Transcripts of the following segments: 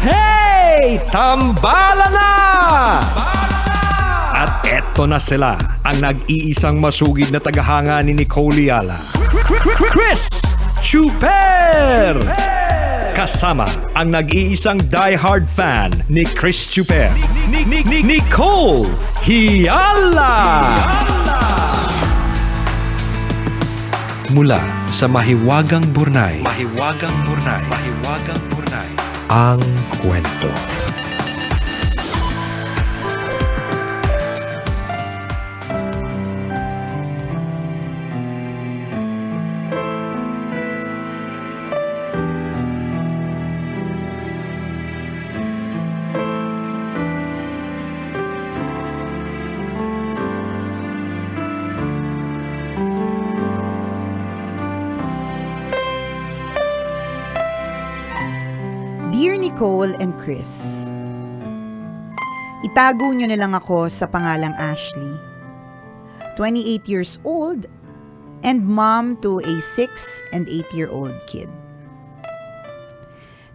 Hey! Tambala na! At eto na sila, ang nag-iisang masugid na tagahanga ni Nicole Yala. Chris Chuper! Kasama ang nag-iisang die-hard fan ni Chris Chuper, Nicole Yala! Mula sa Mahiwagang Burnay, ang kwento. Dear Nicole and Chris, itago nyo na lang ako sa pangalang Ashley. 28 years old and mom to a 6 and 8-year-old kid.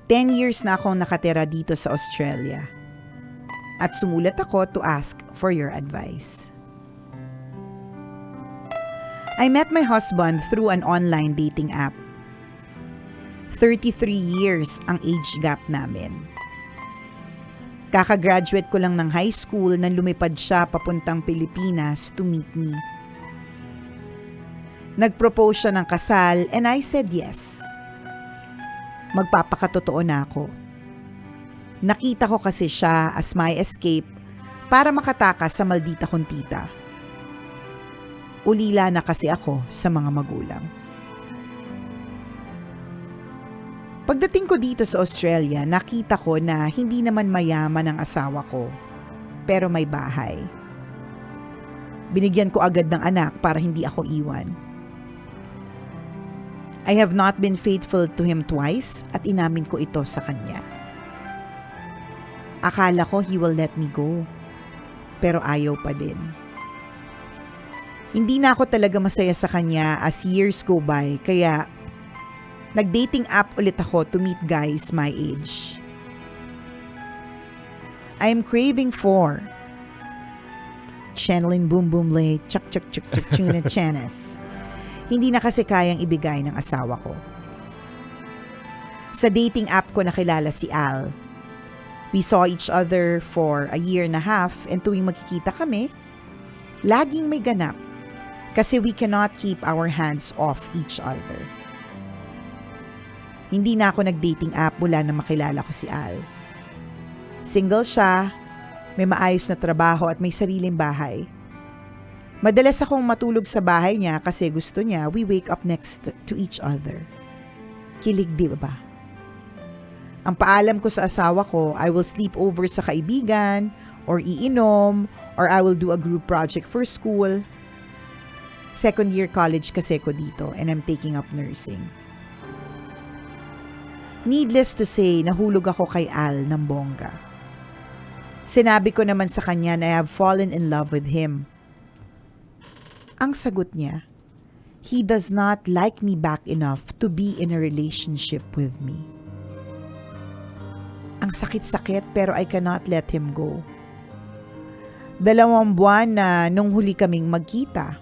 10 years na akong nakatira dito sa Australia at sumulat ako to ask for your advice. I met my husband through an online dating app. 33 years ang age gap namin. Kakagraduate ko lang ng high school nang lumipad siya papuntang Pilipinas to meet me. Nag-propose siya ng kasal and I said yes. Magpapakatotoo na ako. Nakita ko kasi siya as my escape para makatakas sa maldita kong tita. Ulila na kasi ako sa mga magulang. Pagdating ko dito sa Australia, nakita ko na hindi naman mayaman ang asawa ko, pero may bahay. Binigyan ko agad ng anak para hindi ako iwan. I have not been faithful to him twice at inamin ko ito sa kanya. Akala ko he will let me go, pero ayaw pa din. Hindi na ako talaga masaya sa kanya as years go by, kaya nag-dating app ulit ako to meet guys my age. I am craving for channeling boom boom lay, chak chak chak chak tuna chanas. Hindi na kasi kayang ibigay ng asawa ko. Sa dating app ko nakilala si Al. We saw each other for a year and a half and tuwing magkikita kami, laging may ganap kasi we cannot keep our hands off each other. Hindi na ako nag-dating app mula na makilala ko si Al. Single siya, may maayos na trabaho at may sariling bahay. Madalas akong matulog sa bahay niya kasi gusto niya we wake up next to each other. Kilig, di ba? Ang paalam ko sa asawa ko, I will sleep over sa kaibigan or iinom or I will do a group project for school. Second year college kasi ko dito and I'm taking up nursing. Needless to say, nahulog ako kay Al ng bongga. Sinabi ko naman sa kanya na I have fallen in love with him. Ang sagot niya, he does not like me back enough to be in a relationship with me. Ang sakit-sakit pero I cannot let him go. 2 buwan na nung huli kaming magkita.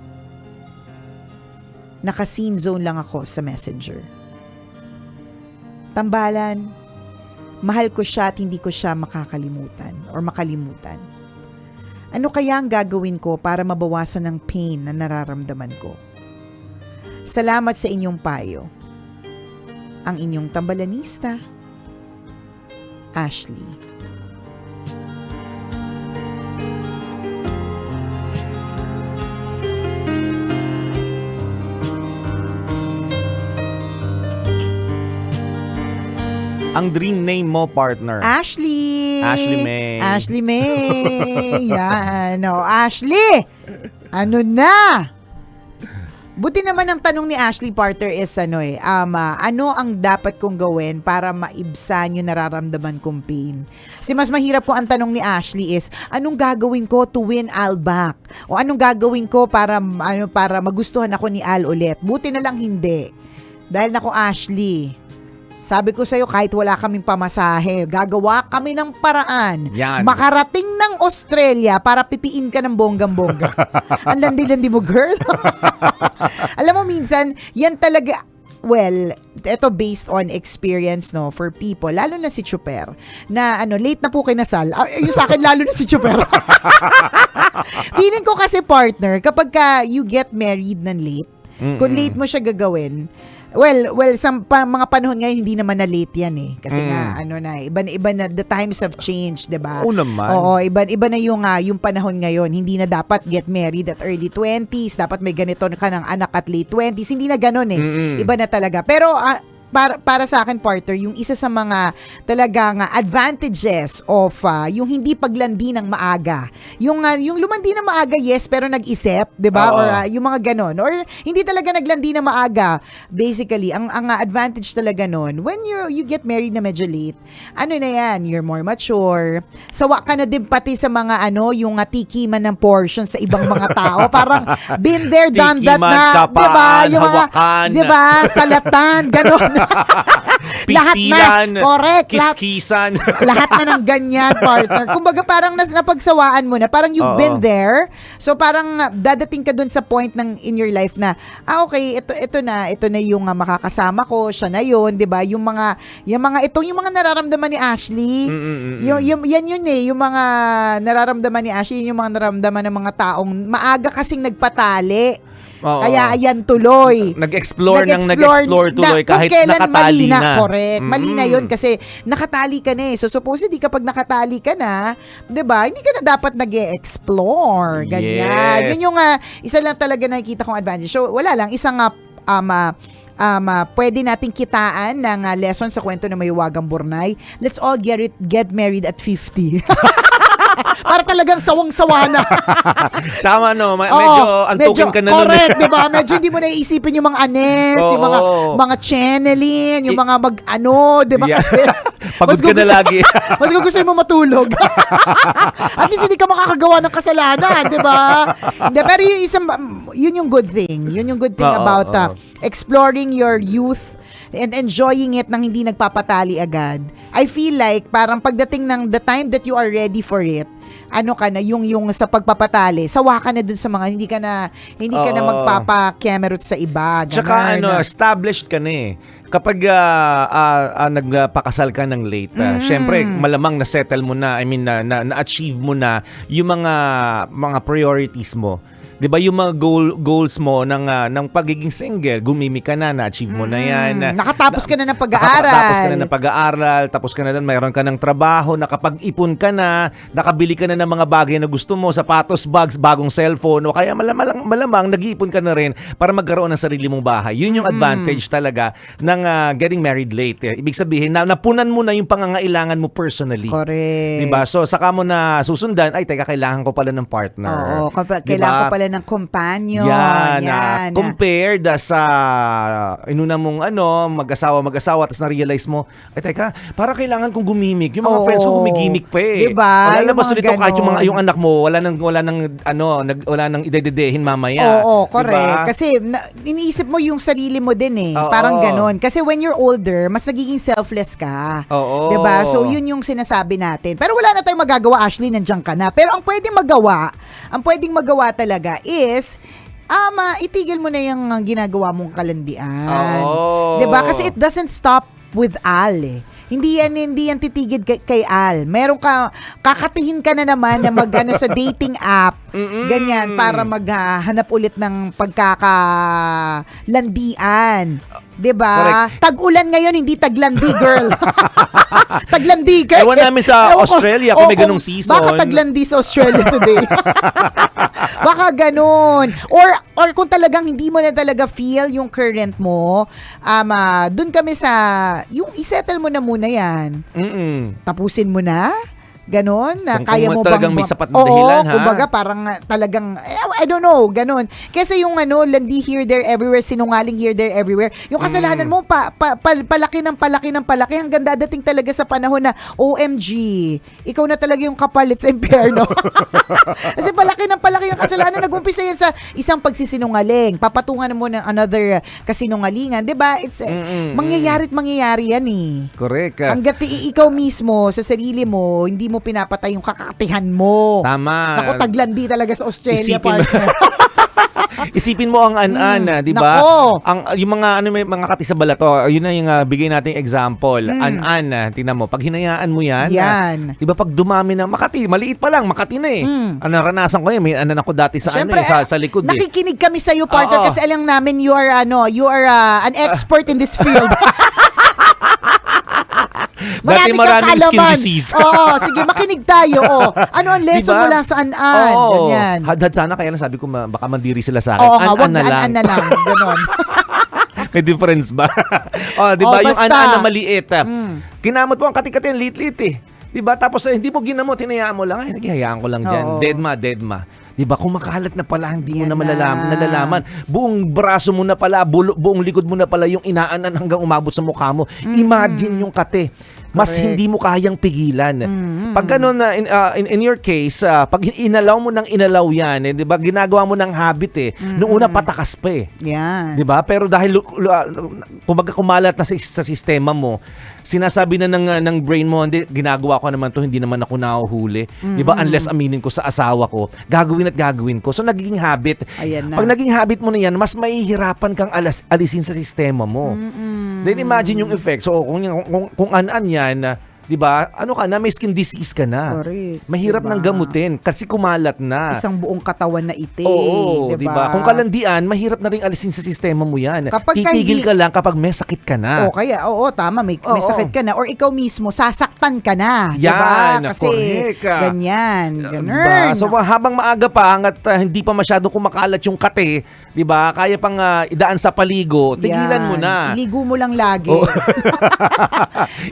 Naka-scene zone lang ako sa Messenger. Tambalan, mahal ko siya at hindi ko siya makakalimutan or makalimutan. Ano kaya ang gagawin ko para mabawasan ng pain na nararamdaman ko? Salamat sa inyong payo. Ang inyong tambalanista, Ashley. Ang dream name mo, partner? Ashley! Ashley May. Ashley May! Yan. O, Ashley! Ano na? Buti naman ang tanong ni Ashley Parter is ano ang dapat kong gawin para maibsan yung nararamdaman kong pain? Kasi mas mahirap kung ang tanong ni Ashley is, anong gagawin ko to win Al back? O anong gagawin ko para magustuhan ako ni Al ulit? Buti na lang hindi. Dahil nako Ashley, Sabi ko sa'yo, kahit wala kaming pamasahe, gagawa kami ng paraan. Yan. Makarating ng Australia para pipiin ka ng bonggang-bongga. Ang landi-landi mo, girl. Alam mo, minsan, yan talaga, well, ito based on experience, no, for people, lalo na si Chuper, na late na po kinasal. Yung sa akin, lalo na si Chuper. Feeling ko kasi, partner, kapag you get married ng late, kung late mo siya gagawin, well, sa mga panahon ngayon, hindi naman na late yan eh. Kasi nga, iba na, the times have changed, diba? Oo naman. Oo, iba na yung panahon ngayon. Hindi na dapat get married at early 20s. Dapat may ganito ka ng anak at late 20s. Hindi na ganun eh. Iba na talaga. Pero, para sa akin, partner, yung isa sa mga talagang advantages of yung hindi paglandi ng maaga. Yung lumandi ng maaga, yes, pero nag-isip, 'di ba? Or yung mga ganon. Or hindi talaga naglandi ng maaga. Basically, ang advantage talaga nun, when you get married na medyo late, na yan, you're more mature. Sawa ka na din pati sa mga yung tikiman ng portion sa ibang mga tao. Parang been there, done that Tikiman, na, 'di ba? kapaan, Yung mga, hawakan. 'di ba? Salatan, ganon. Lahat Pisilan, na, correct. kiskisan. Lahat na ng ganyan, partner. Kumbaga parang napagsawaan mo na, parang you've been there. So parang dadating ka dun sa point in your life na, okay, ito na yung makakasama ko, siya na yun, 'di ba? Yung mga nararamdaman ni Ashley. Yan yun eh, yung mga nararamdaman ni Ashley, yung mga nararamdaman ng mga taong maaga kasing nagpatali. Kaya ayan tuloy. Nag-explore tuloy kahit nakatali mali na. Correct. Mali na yun kasi nakatali ka na eh. So supposedly kapag nakatali ka na, 'di ba? Hindi ka na dapat nag-e-explore. Ganyan. Yes. Yun yung isa lang talaga nakikita kong advantage. So wala lang, isang pwede nating kitaan ng lesson sa kwento ng Mahiwagang Burnay. Let's all get married at 50. Para talagang sawang-sawa na. Tama medyo antukin ka na nun. Correct, di ba? Medyo hindi mo naiisipin yung mga anes, yung mga channeling, yung mga di ba? Yeah. Kasi Pagod ka na lagi. mas gusto mo matulog. At least hindi ka makakagawa ng kasalanan, di ba? Pero yun yung good thing. Yun yung good thing about exploring your youth and enjoying it nang hindi nagpapatali agad. I feel like parang pagdating ng the time that you are ready for it, yung sa pagpapatali, sawa ka na dun sa mga hindi ka na magpapa-camerot sa iba. Tsaka established ka na eh. Kapag nagpakasal ka ng late, syempre malamang na-settle mo na, na-achieve mo na yung mga priorities mo. 'Di ba yung mga goals mo ng pagiging single, gumimik ka na-achieve mo na 'yan. Nakatapos ka na ng pag-aaral. Nakatapos ka na ng pag-aaral, tapos ka na doon, mayroon ka ng trabaho, nakapag-ipon ka na, nakabili ka na ng mga bagay na gusto mo, sapatos, bags, bagong cellphone, o kaya malamang nag-iipon ka na rin para magkaroon ng sarili mong bahay. Yun yung advantage talaga ng getting married late. Ibig sabihin, napunan mo na yung pangangailangan mo personally. Correct. 'Di ba? So saka mo na susundan, ay teka, kailangan ko pala ng partner. Oo, kailangan ko pala ng companion. Yan. Compared sa inuna mong mag-asawa, tapos na-realize mo, ay teka, para kailangan kong gumimik. Yung mga friends ko gumigimik pa eh. Diba? Wala na ba mga dito kahit yung anak mo, wala nang idededehin mamaya. Oo, correct. Diba? Kasi iniisip mo yung sarili mo din eh. Parang ganon. Kasi when you're older, mas nagiging selfless ka. Oo. Diba? So yun yung sinasabi natin. Pero wala na tayong magagawa, Ashley, nandiyan ka na. Pero ang pwedeng magawa talaga is itigil mo na yung ginagawa mong kalandian. Oo. 'Di ba? Kasi it doesn't stop with Al eh. Hindi yan titigil kay Al. Meron kakatihin ka na naman na sa dating app. Ganyan, para maghanap ulit ng pagkakalandian. 'Di ba? Tag-ulan ngayon, hindi taglandi, girl. Taglandi ka. Ewan namin sa Australia kung may ganung season. Baka taglandi sa Australia today. Baka ganun. Or kung talagang hindi mo na talaga feel yung current mo, dun kami sa, yung isettle mo na muna yan. Tapusin mo na. Ganon, na Kung kaya mo talagang bang... may sapat na dahilan, Oo, ha? kumbaga parang talagang, I don't know, ganon. Kesa yung landi here, there, everywhere, sinungaling here, there, everywhere. Yung kasalanan mo, palaki ng palaki hanggang dadating talaga sa panahon na, OMG, ikaw na talaga yung kapalit sa impyerno. Kasi palaki yung kasalanan. Nag-umpisa yan sa isang pagsisinungaling. Papatungan mo ng another kasinungalingan. Diba? It's, mangyayari yan eh. Correct. Hanggat ikaw mismo, sa sarili mo, hindi mo pinapatay yung kakatihan mo. Tama. Naku, taglandi talaga sa Australia, Isipin mo- partner. Isipin mo ang an-an, 'di ba? nako. Ang yung may mga kati sa balato, yun na yung bigay nating example. An-an, tingnan mo, pag hinayaan mo 'yan, Yan. 'di ba pag dumami na Makati, maliit pa lang, Makati na eh. Naranasan ko 'yan, may anan ako dati sa Siyempre, sa likod eh. nakikinig kami sa iyo, partner, Oo. kasi alam namin you are an expert in this field. Dati kang maraming skin kaalaman. disease. Oo, sige, makinig tayo. Oh. Ano ang lesson Diba? mula sa an-an? Oo. Ganyan. Hadhad sana, kaya lang sabi ko baka mandiri sila sa akin. Oo nga, An-an wag na na lang. an-an na lang. Ganon. May difference ba? Di ba? Yung basta. an-an na maliit. Kinamot mo ang kati-kati, ang liit-liit eh. Di ba? Tapos hindi mo ginamot, hinayaan mo lang. Ay, hayaan ko lang dyan. Oo. Deadma. Di ba? Kung makalat na pala, hindi mo Yan na na. nalalaman. Buong braso mo na pala, buong likod mo na pala yung inaanan hanggang umabot sa mukha mo. Imagine yung kate. Mas Correct. hindi mo kayang pigilan. Pag gano'n, in your case, pag inalaw mo ng inalaw yan, di ba? Ginagawa mo ng habit eh. Noong una, patakas pa eh. Yan. 'Di ba? Pero dahil kumbaga kumalat na sa sistema mo, sinasabi na ng brain mo, hindi ginagawa ko naman 'to, hindi naman ako nahuhuli. 'Di ba? Unless aminin ko sa asawa ko, gagawin ko. So nagiging habit. Ayan na. Pag naging habit mo na 'yan, mas mahihirapan kang alisin sa sistema mo. Then imagine yung effect. So kung an-an 'yan, 'di ba? Ano ka na, may skin disease ka na. Correct. Mahirap Diba? nang gamutin kasi kumalat na. Isang buong katawan na ite. Oo, diba? 'di ba? Kung kalandian, mahirap na rin alisin sa sistema mo 'yan. Kapag Titigil hindi- ka lang kapag may sakit ka na. O kaya, tama, may Oo. sakit ka na or ikaw mismo, sasaktan ka na. Yan, diba? Kasi correct. ganyan. Diba? So habang maaga pa hangga't hindi pa masyadong kumakalat yung kate, 'di ba? Kaya pang idaan sa paligo, tigilan mo na. Iligo mo lang lagi. Oo.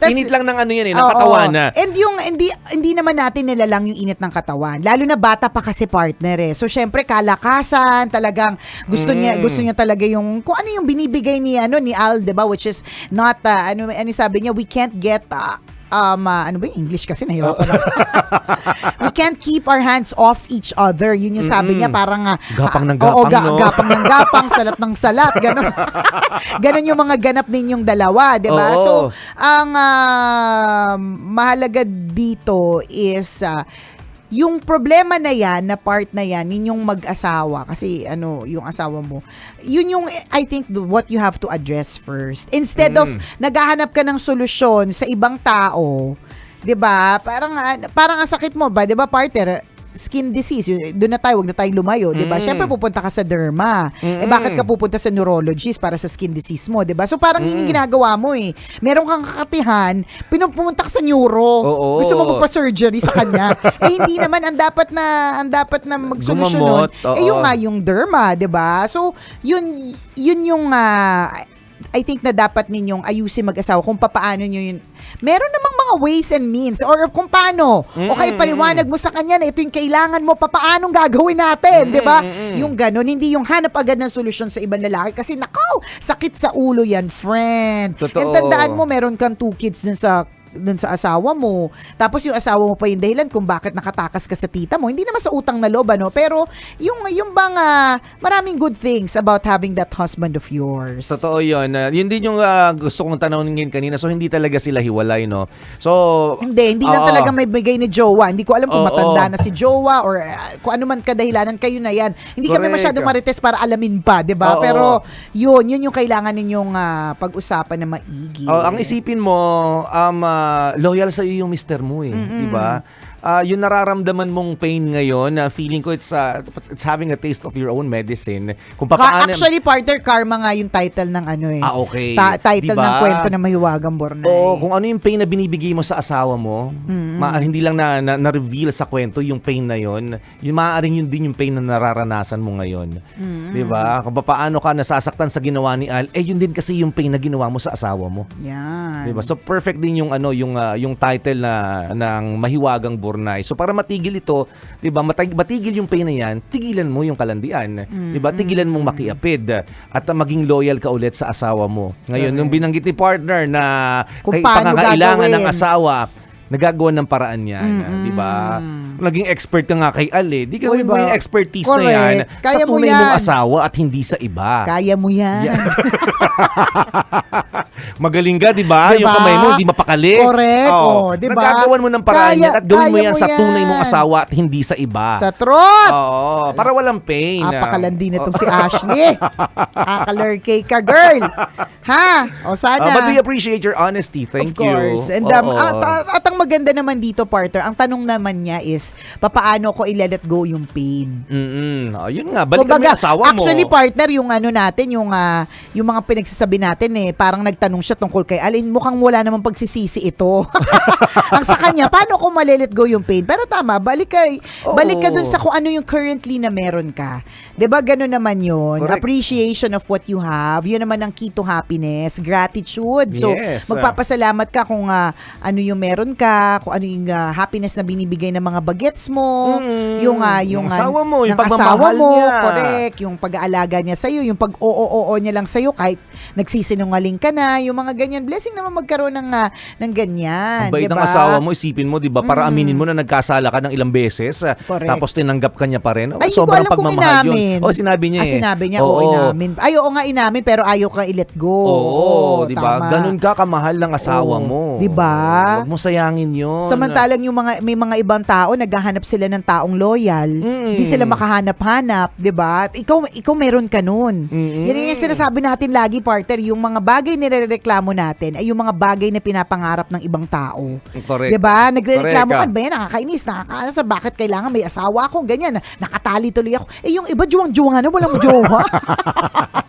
Tas- Init lang ng ano 'yan eh, ng Oo. katawan na. And yung hindi naman natin nilalang yung init ng katawan. Lalo na bata pa kasi, partner eh. So syempre kalakasan, talagang gusto niya talaga yung kung ano yung binibigay ni Al, 'di ba, which is not ano sabi niya, we can't get ano ba yung English kasi nahirapan ako. We can't keep our hands off each other. Yun yung sabi niya, parang Gapang ng gapang, no? gapang ng gapang, salat ng salat, ganun. Ganun yung mga ganap ninyong dalawa, 'di ba? Oo. So, ang mahalaga dito is yung problema na yan, na part na yan, ninyong mag-asawa, kasi yung asawa mo, yun yung, I think, what you have to address first. Instead of naghahanap ka ng solusyon sa ibang tao, 'di ba? Parang ang sakit mo ba, 'di ba, partner? Skin disease, doon na tayo, wag na tayong lumayo, 'di ba? Syempre pupunta ka sa derma. Bakit ka pupunta sa neurologist para sa skin disease mo, 'di ba? So parang yun yung ginagawa mo eh. Meron kang kakatihan, pinupunta ka sa neuro. Oo. Gusto mo magpa-surgery sa kanya. Hindi naman ang dapat na magsolusyon nun. Gumamot, oo. Yung nga yung derma, 'di ba? So yun yung I think na dapat ninyong ayusin mag-asawa kung paano nyo yun. Meron namang mga ways and means or kung paano. O kaya paliwanag mo sa kanya na ito yung kailangan mo, papaanong gagawin natin, di ba? Yung ganun, hindi yung hanap agad ng solusyon sa ibang lalaki kasi nakaw, sakit sa ulo yan, friend. Totoo. And tandaan mo, meron kang 2 kids dun sa asawa mo. Tapos yung asawa mo pa yung dahilan kung bakit nakatakas ka sa tita mo. Hindi naman sa utang na loob, pero yung bang maraming good things about having that husband of yours. Totoo yun. Yun din yung gusto kong tanongin kanina. So, hindi talaga sila hiwalay, no? So, Hindi lang oo. talaga may bigay ni Jowa. Hindi ko alam kung Oo. matanda na si Jowa or kung ano man kadahilanan, kayo na yan. Hindi kami Correct. masyadong marites para alamin pa, di ba? Oo. Pero yun yung kailangan ninyong pag-usapan na maigi. ang isipin mo, loyal sa iyo yung mister mo eh, 'di ba? Yung nararamdaman mong pain ngayon, feeling ko it's having a taste of your own medicine. Kung paano Actually, partner, karma nga yung title ng okay. title Diba? ng kwento na Mahiwagang Bornay. Oo, kung ano yung pain na binibigay mo sa asawa mo, Maaaring hindi lang na-reveal sa kwento yung pain na yon. Yung maaaring yun din yung pain na nararanasan mo ngayon. 'Di ba? Kung paano ka nasasaktan sa ginawa ni Al, yun din kasi yung pain na ginawa mo sa asawa mo. Yan. 'Di ba? So perfect din yung yung title na ng Mahiwagang Burnay. So para matigil ito, 'di ba? Matigil yung pain na yan, tigilan mo yung kalandian. 'Di ba? Tigilan mong makiapid at maging loyal ka ulit sa asawa mo. Ngayon, nung binanggit ni partner na Kung kay paano pangangailangan ng gagawin. asawa, nagagawa ng paraan yan, di ba? Naging expert ka nga kay Al, di ka Diba? mo yung expertise Correct. na yan Kaya sa mo tunay yan. mong asawa at hindi sa iba. Kaya mo yan. Magaling ka, di ba? Diba? Yung kamay mo, di mapakali. Correct. Di ba? Nagagawan mo ng paraan Kaya- yan at gawin mo kaya yan mo sa tunay yan. mong asawa at hindi sa iba. Sa trot! Oo, para walang pain. Apakalandi na itong si Ashley. Akalurkay ka, girl. Ha? O sana. But we appreciate your honesty. Thank Of course. you. And Oo. at ang maganda naman dito, partner, ang tanong naman niya is, papaano ko i-let go yung pain? Yun nga, balikan mo yung asawa mo. Actually, partner, yung ano natin, yung mga pinagsasabi natin parang nagtanong siya tungkol kay Alin, mukhang wala namang pagsisisi ito. Ang sa kanya, paano ko malilet go yung pain? Pero tama, balik ka dun sa kung ano yung currently na meron ka. 'Di ba gano'n naman yun? Correct. Appreciation of what you have. Yun naman ang key to happiness. Gratitude. So, Yes. magpapasalamat ka kung ano yung meron ka, kung ano yung happiness na binibigay ng mga bagets mo, yung asawa mo, yung ng asawa pagmamahal mo, niya. correct, yung pag-aalaga niya sa'yo, yung pag-oo niya lang sa'yo kahit nagsisinungaling ka na, yung mga ganyan. Blessing naman magkaroon ng ganyan. Ang bait ng diba? asawa mo, isipin mo, di ba? Para aminin mo na nagkasala ka ng ilang beses, Correct. tapos tinanggap ka niya pa rin. Ay, hindi ko Sobrang alam kung pagmamahal inamin. yun. Sinabi niya Sinabi niya, Oo. inamin. Ay, oo nga, inamin, pero ayaw ka i-let go. Oo, di ba? tama. Ganun ka kamahal ng asawa Oo. mo. Di ba? Huwag mo sayangin yun. Samantalang may mga ibang tao, naghahanap sila ng taong loyal. Hindi sila makahanap-hanap, 'di ba? Ikaw meron ka nun. Yan yung sinasabi natin lagi, partner, yung mga bagay nirereklamo natin ay yung mga bagay na pinapangarap ng ibang tao. Correct. 'Di ba? Nagrereklamo Correct ka, ba yan, nakakainis, nakakaasa, bakit kailangan may asawa ako, ganyan, nakatali tuloy ako. Yung iba juwang-juwang na, walang jowa.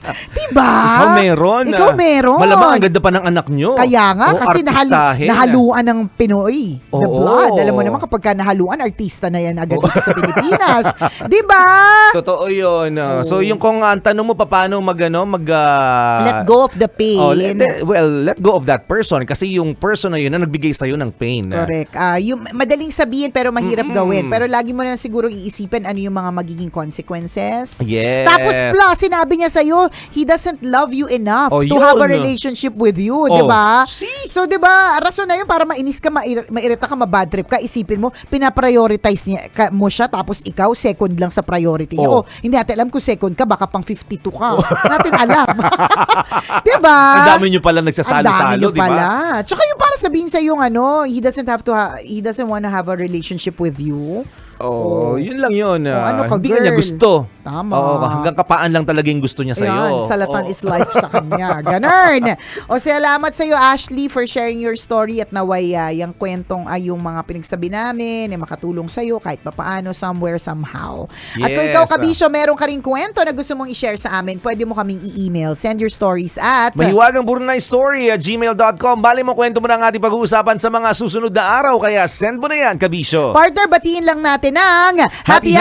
'Di ba? Ikaw meron. Ikaw meron. Malamang ang ganda pa ng anak nyo. Kaya nga, O, kasi artistahin. nahaluan ng Pinoy. The Oo. blood. Alam mo naman, kapag ka nahaluan, artista na yan agad dito sa Pilipinas. Di ba? Totoo yun. So yung kung ang tanong mo paano Let go of the pain. let go of that person kasi yung person na yun na nagbigay sa'yo ng pain. Correct. Yung madaling sabihin pero mahirap gawin. Pero lagi mo na siguro iisipin ano yung mga magiging consequences. Yes. Tapos plus, sinabi niya sa'yo, he doesn't love you enough Oh, to have a yun. relationship with you. Oh, Di ba? see? So, di ba, rason na yun para mainis ka, mairita ka, mabad trip ka, isipin mo, pinaprioritize mo siya, tapos ikaw, second lang sa priority niya. Oh. Hindi natin alam kung second ka, baka pang 52 ka. Hindi natin alam. Di ba? Ang dami nyo pala Ang dami nagsasalo-salo, niyo di ba? pala. Tsaka yung para sabihin sa yung he doesn't want to have a relationship with you. Oh, yun lang yun. ano ka, Hindi ka niya girl? gusto. Tama. Hanggang kapaan lang talaga yung gusto niya sa'yo. Ayan, salatan is life sa kanya. Ganun. O salamat sa iyo, Ashley, for sharing your story at naway yung kwentong yung mga pinagsabi namin ay makatulong sa iyo kahit papaano, somewhere, somehow. At kung Yes. ikaw, Kabisyo, meron ka rin kwento na gusto mong i-share sa amin, pwede mo kaming i-email. Send your stories at Mahiwagang Burnay Story at gmail.com. Bali mo kwento mo na ang ating pag-uusapan sa mga susunod na araw. Kaya send mo na yan, Kabisyo. partner, batiin lang natin ang Happy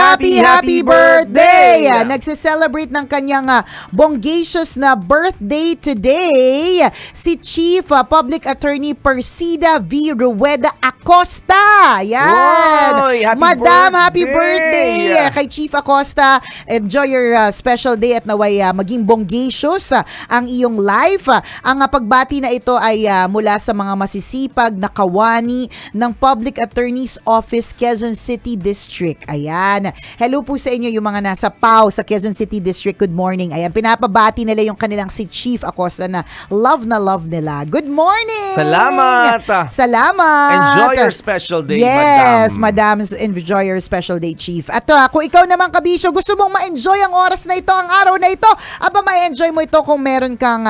birthday! Nagse-celebrate ng kanyang bonggacious na birthday today si Chief Public Attorney Persida V. Rueda Acosta. Yan. Oy, happy Madam, birthday! happy birthday kay Chief Acosta. Enjoy your special day at naway maging bonggacious ang iyong life. Ang pagbati na ito ay mula sa mga masisipag na kawani ng Public Attorney's Office, Quezon City District. Ayan. Hello po sa inyo yung mga nasa PAO sa Quezon City District. Good morning. Ayan, pinapabati nila yung kanilang si Chief Acosta na love nila. Good morning! Salamat! Salamat! Enjoy your special day, yes, Madam. Enjoy your special day, Chief. At kung ikaw naman, Kabisyo, gusto mong ma-enjoy ang oras na ito, ang araw na ito, ma-enjoy mo ito kung meron kang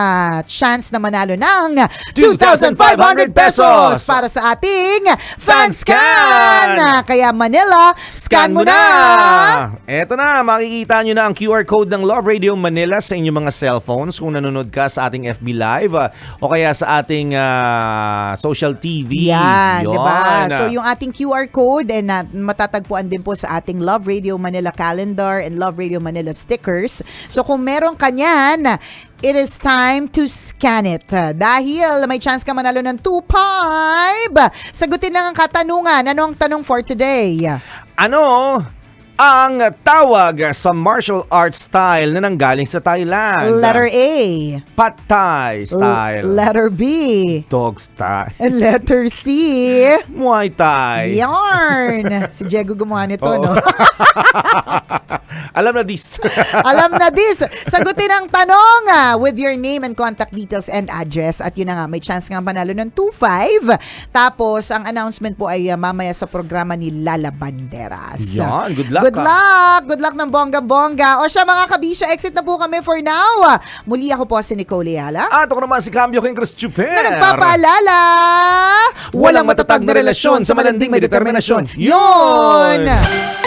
chance na manalo ng 2,500 pesos para sa ating FanScan! Kaya Manila, scan mo na! Eto na, makikita makikita nyo na ang QR code ng Love Radio Manila sa inyong mga cellphones kung nanonood ka sa ating FB Live o kaya sa ating social TV. Yan, Yun. di ba? So yung ating QR code and matatagpuan din po sa ating Love Radio Manila calendar and Love Radio Manila stickers. So kung meron ka niyan, it is time to scan it. Dahil may chance ka manalo ng 2.5. Sagutin lang ang katanungan. Ano ang tanong for today? Ano ang tawag sa martial arts style na nanggaling sa Thailand? Letter A. Pad Thai style. Letter B. Dog style. Letter C. Muay Thai. Yarn. Si Diego gumawa nito, Oo. no? Alam na this. Alam na this. Sagutin ang tanong with your name and contact details and address. At yun na nga, may chance nga panalo ng 2.5. Tapos, ang announcement po ay mamaya sa programa ni Lala Banderas. Yan, good luck. Good luck! Good luck ng bongga-bongga. O siya mga kabisya, exit na po kami for now. Muli ako po si Nicole Ayala. At ako naman si Cambio King Chris Chuper. Na nagpapaalala, walang matatag na relasyon sa malanding may determinasyon. Yun!